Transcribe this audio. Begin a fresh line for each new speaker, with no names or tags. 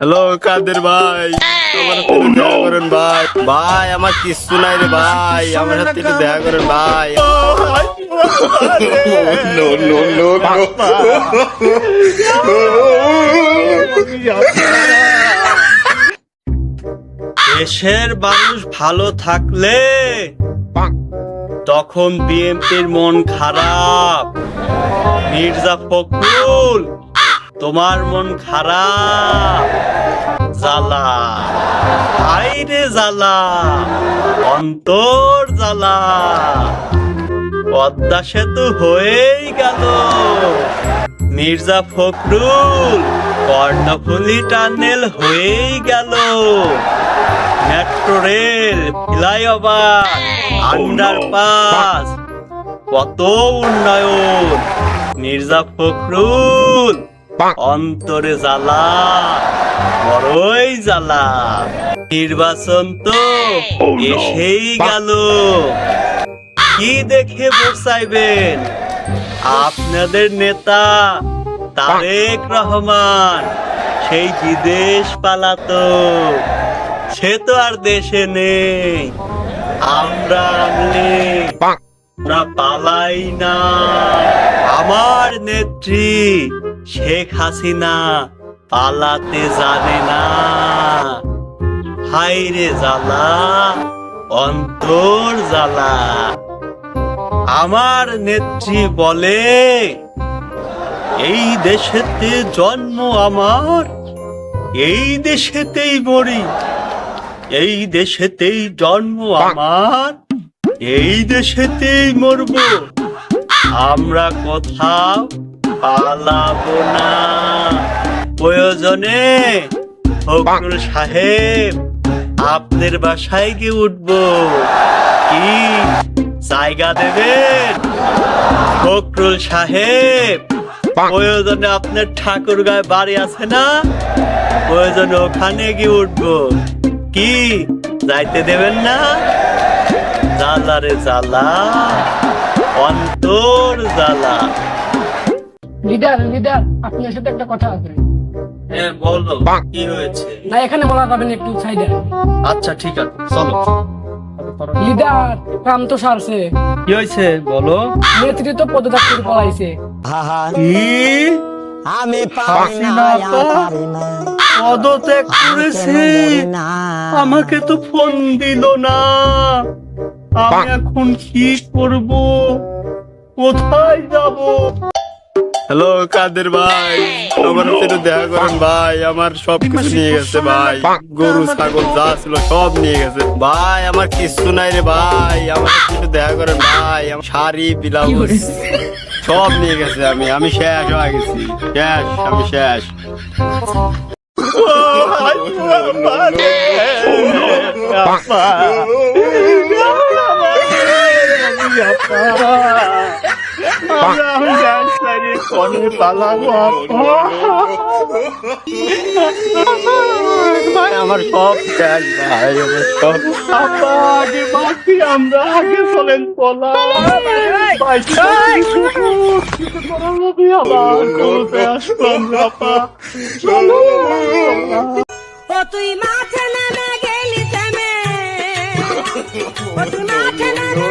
Hello কাদের ভাই, আমার সাথে একটু দেখা করেন ভাই। ভাই আমার কিচ্ছু নাই রে ভাই, আমার সাথে একটু দেখা করেন ভাই।
No, no, no, no.
দেশের মানুষ ভালো থাকলে তখন বিএনপির মন খারাপ। মির্জা ফখরুল তোমার মন খারাপ, জ্বালা হাইরে জ্বালা, অন্তর জ্বালা। পদ্মা সেতু হয়েই গেল, মির্জা ফখরুল কর্ণফুলী টানেল হয়েই গেল, মেট্রো রেল, ফ্লাইওভার, আন্ডারপাস, কত উন্নয়ন। মির্জা ফখরুল অন্তরে জ্বালা, বড়ই জ্বালা। নির্বাচন তো এসেই গেল, কি দেখে ভোট চাইবেন? আপনাদের নেতা তারেক রহমান সেই বিদেশ পালাতো, সে তো আর দেশে নেই। আমরা পালাই না। আমার নেত্রী শেখ হাসিনা পালাতে জানে না। হাইরে জ্বালা, অন্তর জ্বালা। আমার নেত্রী বলে এই দেশেতে জন্ম আমার, এই দেশেতেই মরি, এই দেশেতেই জন্ম আমার, এই দেশেতেই মরব। আমরা কোথাও পালাবো না। প্রয়োজনে ফখরুল সাহেব আপনার বাসায় গিয়ে উঠবো, কি জায়গা দেবেন? ফখরুল সাহেব প্রয়োজনে আপনার ঠাকুর গায়ে বাড়ি আছে না, প্রয়োজনে ওখানে গিয়ে উঠবো, কি যাইতে দেবেন না? জ্বালা রে জ্বালা, অন্তর জ্বালা।
লিডার আপনার সাথে একটা কথা আছে।
হ্যাঁ বলো, কি হয়েছে?
না এখানে বলা যাবে না, একটু সাইডে।
আচ্ছা ঠিক আছে, চলো।
লিডার কাম তো সারছে,
কি হয়েছে বলো?
নেত্রী তো পদত্যাগ করে পলাইছে।
কি?
আমি
হাসিনা তো পদত্যাগ করেছে? আমাকে তো ফোন দিল না। আমি এখন কি করব, কোথায় যাব? হ্যালো কাদের ভাই, আমার সাথে একটু দেখা করেন ভাই। আমার সব কিছু নিয়ে গেছে ভাই, গরু ছাগল যা ছিল সব নিয়ে গেছে ভাই। আমার কিচ্ছু নাই রে ভাই, আমার সাথে একটু দেখা করেন ভাই। আমার শাড়ি ব্লাউজ সব নিয়ে গেছে। আমি শেষ হয়ে গেছি, শেষ, আমি শেষ। ভাই আমার সব শেষ ভাই, আমার সব। আগে বাকি আমরা আগে চলেন পলা ভাই। আবার করতে আসলাম আপা, চলো।
ও তুই মাঠে নেমে গেলি থেমে, ও তুই মাঠে নেমে